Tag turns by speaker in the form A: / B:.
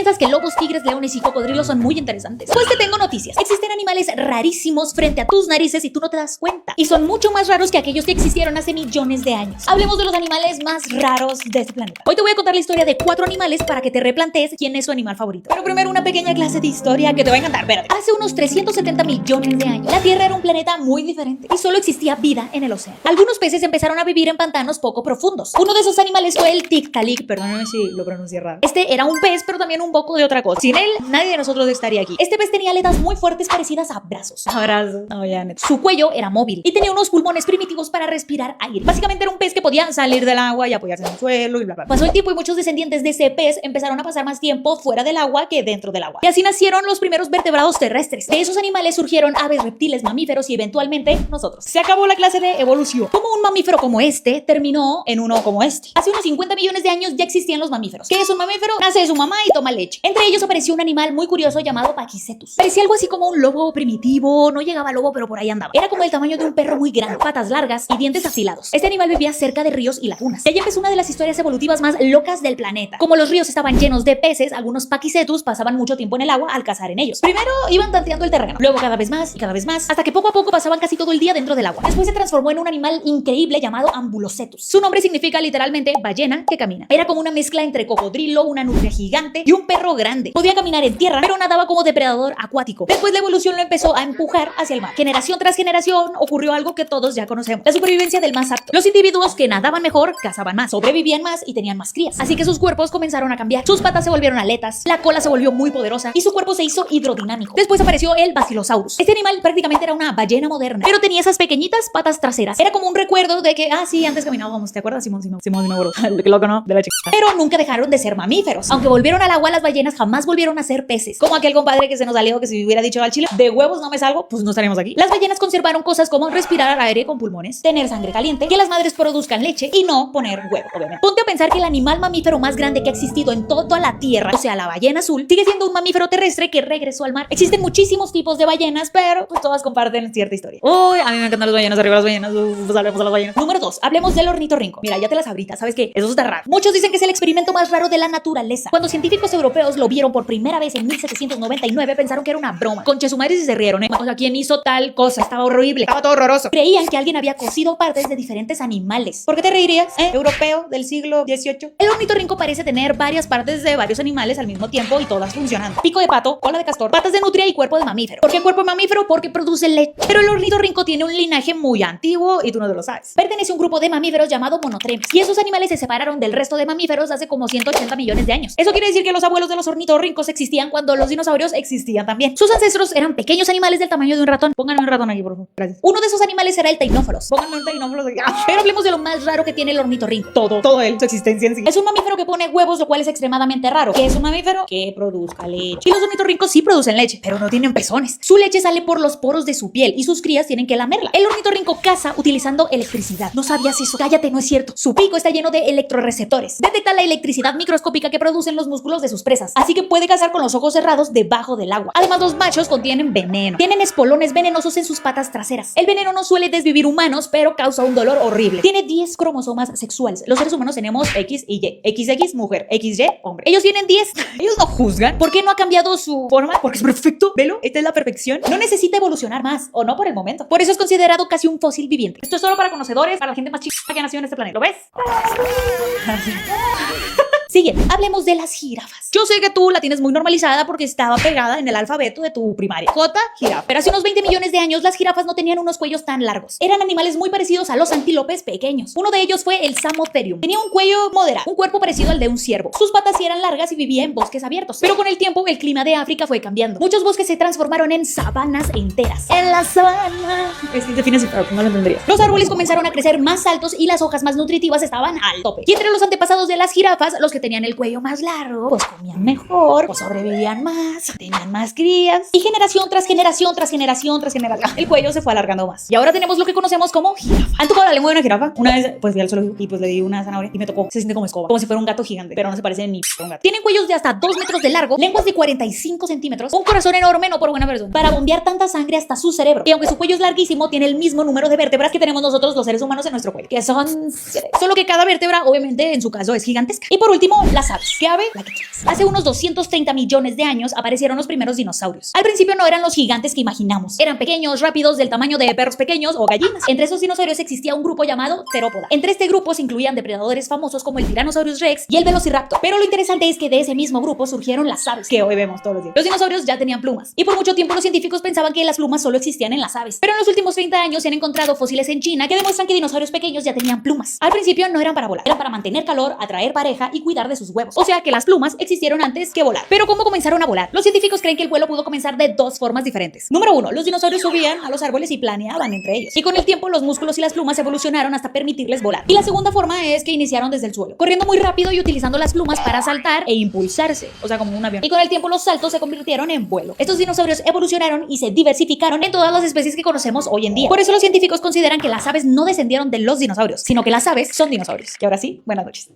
A: piensas que lobos, tigres, leones y cocodrilos son muy interesantes, pues te tengo noticias. Existen animales rarísimos frente a tus narices y tú no te das cuenta. Y son mucho más raros que aquellos que existieron hace millones de años. Hablemos de los animales más raros de este planeta. Hoy te voy a contar la historia de 4 animales para que te replantees quién es su animal favorito. Pero primero una pequeña clase de historia que te va a encantar. Espérate. Hace unos 370 millones de años, la Tierra era un planeta muy diferente y solo existía vida en el océano. Algunos peces empezaron a vivir en pantanos poco profundos. Uno de esos animales fue el Tiktaalik, perdóname si lo pronuncié raro. Este era un pez, pero también un poco de otra cosa. Sin él, nadie de nosotros estaría aquí. Este pez tenía aletas muy fuertes parecidas a brazos. Abrazos. No, ya, neta. Su cuello era móvil y tenía unos pulmones primitivos para respirar aire. Básicamente era un pez que podía salir del agua y apoyarse en el suelo y bla, bla. Pasó el tiempo y muchos descendientes de ese pez empezaron a pasar más tiempo fuera del agua que dentro del agua. Y así nacieron los primeros vertebrados terrestres. De esos animales surgieron aves, reptiles, mamíferos y eventualmente nosotros. Se acabó la clase de evolución. Como un mamífero como este terminó en uno como este. Hace unos 50 millones de años ya existían los mamíferos. ¿Qué es un mamífero? Nace de su mamá y toma leche. Entre ellos apareció un animal muy curioso llamado Pakicetus. Parecía algo así como un lobo primitivo, no llegaba a lobo pero por ahí andaba. Era como el tamaño de un perro muy grande, patas largas y dientes afilados. Este animal vivía cerca de ríos y lagunas. Y ahí empezó una de las historias evolutivas más locas del planeta. Como los ríos estaban llenos de peces, algunos Pakicetus pasaban mucho tiempo en el agua al cazar en ellos. Primero iban tanteando el terreno, luego cada vez más y cada vez más, hasta que poco a poco pasaban casi todo el día dentro del agua. Después se transformó en un animal increíble llamado Ambulocetus. Su nombre significa literalmente ballena que camina. Era como una mezcla entre cocodrilo, una nutria gigante y un perro grande. Podía caminar en tierra, pero nadaba como depredador acuático. Después la evolución lo empezó a empujar hacia el mar. Generación tras generación ocurrió algo que todos ya conocemos: la supervivencia del más apto. Los individuos que nadaban mejor cazaban más, sobrevivían más y tenían más crías. Así que sus cuerpos comenzaron a cambiar. Sus patas se volvieron aletas, la cola se volvió muy poderosa y su cuerpo se hizo hidrodinámico. Después apareció el Basilosaurus. Este animal prácticamente era una ballena moderna, pero tenía esas pequeñitas patas traseras. Era como un recuerdo de que, sí, antes caminábamos, ¿te acuerdas? Simón, me acuerdo. Qué loco, ¿no? De la chica. Pero nunca dejaron de ser mamíferos. Aunque volvieron al agua, las ballenas jamás volvieron a ser peces. Como aquel compadre que se nos salió que si hubiera dicho al chile, de huevos no me salgo, pues no estaríamos aquí. Las ballenas conservaron cosas como respirar aire con pulmones, tener sangre caliente, que las madres produzcan leche y no poner huevo, obviamente. Ponte a pensar que el animal mamífero más grande que ha existido en toda la Tierra, o sea, la ballena azul, sigue siendo un mamífero terrestre que regresó al mar. Existen muchísimos tipos de ballenas, pero pues todas comparten cierta historia. Uy, a mí me encantan las ballenas, arriba las ballenas, pues hablemos de las ballenas. Número 2, hablemos del ornitorrinco. Mira, ya te las abritas, ¿sabes qué? Eso está raro. Muchos dicen que es el experimento más raro de la naturaleza. Cuando científicos europeos lo vieron por primera vez en 1799, pensaron que era una broma. Concha su madre y se rieron, ¿eh? O sea, ¿quién hizo tal cosa? Estaba horrible, estaba todo horroroso. Creían que alguien había cosido partes de diferentes animales. ¿Por qué te reirías? Europeo del siglo XVIII. El ornitorrinco parece tener varias partes de varios animales al mismo tiempo y todas funcionando. Pico de pato, cola de castor, patas de nutria y cuerpo de mamífero. ¿Por qué cuerpo de mamífero? Porque produce leche. Pero el ornitorrinco tiene un linaje muy antiguo y tú no te lo sabes. Pertenece a un grupo de mamíferos llamado monotremes. Y esos animales se separaron del resto de mamíferos hace como 180 millones de años. Eso quiere decir que los abuelos de los ornitorrincos existían cuando los dinosaurios existían también. Sus ancestros eran pequeños animales del tamaño de un ratón. Pónganme un ratón aquí, por favor. Gracias. Uno de esos animales era el Teinófelos. Pónganme un Teinófelos aquí. Pero hablemos de lo más raro que tiene el ornitorrinco. Todo él, su existencia en sí. Es un mamífero que pone huevos, lo cual es extremadamente raro. ¿Qué es un mamífero? Que produzca leche. Y los ornitorrincos sí producen leche, pero no tienen pezones. Su leche sale por los poros de su piel y sus crías tienen que lamerla. El ornitorrinco caza utilizando electricidad. ¿No sabías eso? Cállate, no es cierto. Su pico está lleno de electroreceptores. Detecta la electricidad microscópica que producen los músculos de sus presas, así que puede cazar con los ojos cerrados debajo del agua. Además, los machos contienen veneno. Tienen espolones venenosos en sus patas traseras. El veneno no suele desvivir humanos, pero causa un dolor horrible. Tiene 10 cromosomas sexuales. Los seres humanos tenemos X y Y. XX mujer, XY hombre. Ellos tienen 10. Ellos no juzgan. ¿Por qué no ha cambiado su forma? Porque es perfecto. Velo, esta es la perfección. No necesita evolucionar más, o no por el momento. Por eso es considerado casi un fósil viviente. Esto es solo para conocedores, para la gente más chica que nació en este planeta. ¿Lo ves? Sigue, hablemos de las jirafas. Yo sé que tú la tienes muy normalizada porque estaba pegada en el alfabeto de tu primaria. J, jirafa. Pero hace unos 20 millones de años las jirafas no tenían unos cuellos tan largos. Eran animales muy parecidos a los antílopes pequeños. Uno de ellos fue el Samotherium. Tenía un cuello moderado, un cuerpo parecido al de un ciervo. Sus patas sí eran largas y vivía en bosques abiertos. Pero con el tiempo el clima de África fue cambiando. Muchos bosques se transformaron en sabanas enteras. En la sabana. Defines, no lo entenderías. Los árboles comenzaron a crecer más altos y las hojas más nutritivas estaban al tope. Y entre los antepasados de las jirafas, los que tenían el cuello más largo, pues comían mejor, pues sobrevivían más, tenían más crías. Y generación tras generación, tras generación, tras generación, el cuello se fue alargando más. Y ahora tenemos lo que conocemos como jirafa. ¿Han tocado la lengua de una jirafa? Una vez, pues fui al zoológico y pues le di una zanahoria y me tocó. Se siente como escoba, como si fuera un gato gigante, pero no se parece ni a un gato. Tienen cuellos de hasta 2 metros de largo, lenguas de 45 centímetros, un corazón enorme, no por buena persona, para bombear tanta sangre hasta su cerebro. Y aunque su cuello es larguísimo, tiene el mismo número de vértebras que tenemos nosotros los seres humanos en nuestro cuello, que son 7. Solo que cada vértebra, obviamente, en su caso es gigantesca. Y por último, último, las aves. ¿Qué ave? La que quieras. Hace unos 230 millones de años aparecieron los primeros dinosaurios. Al principio no eran los gigantes que imaginamos. Eran pequeños, rápidos, del tamaño de perros pequeños o gallinas. Entre esos dinosaurios existía un grupo llamado Therópoda. Entre este grupo se incluían depredadores famosos como el Tyrannosaurus Rex y el Velociraptor. Pero lo interesante es que de ese mismo grupo surgieron las aves, que hoy vemos todos los días. Los dinosaurios ya tenían plumas. Y por mucho tiempo los científicos pensaban que las plumas solo existían en las aves. Pero en los últimos 30 años se han encontrado fósiles en China que demuestran que dinosaurios pequeños ya tenían plumas. Al principio no eran para volar, eran para mantener calor, atraer pareja y cuidar de sus huevos. O sea que las plumas existieron antes que volar. Pero ¿cómo comenzaron a volar? Los científicos creen que el vuelo pudo comenzar de dos formas diferentes. Número 1, los dinosaurios subían a los árboles y planeaban entre ellos. Y con el tiempo los músculos y las plumas evolucionaron hasta permitirles volar. Y la segunda forma es que iniciaron desde el suelo, corriendo muy rápido y utilizando las plumas para saltar e impulsarse, o sea, como un avión. Y con el tiempo los saltos se convirtieron en vuelo. Estos dinosaurios evolucionaron y se diversificaron en todas las especies que conocemos hoy en día. Por eso los científicos consideran que las aves no descendieron de los dinosaurios, sino que las aves son dinosaurios. Y ahora sí, buenas noches.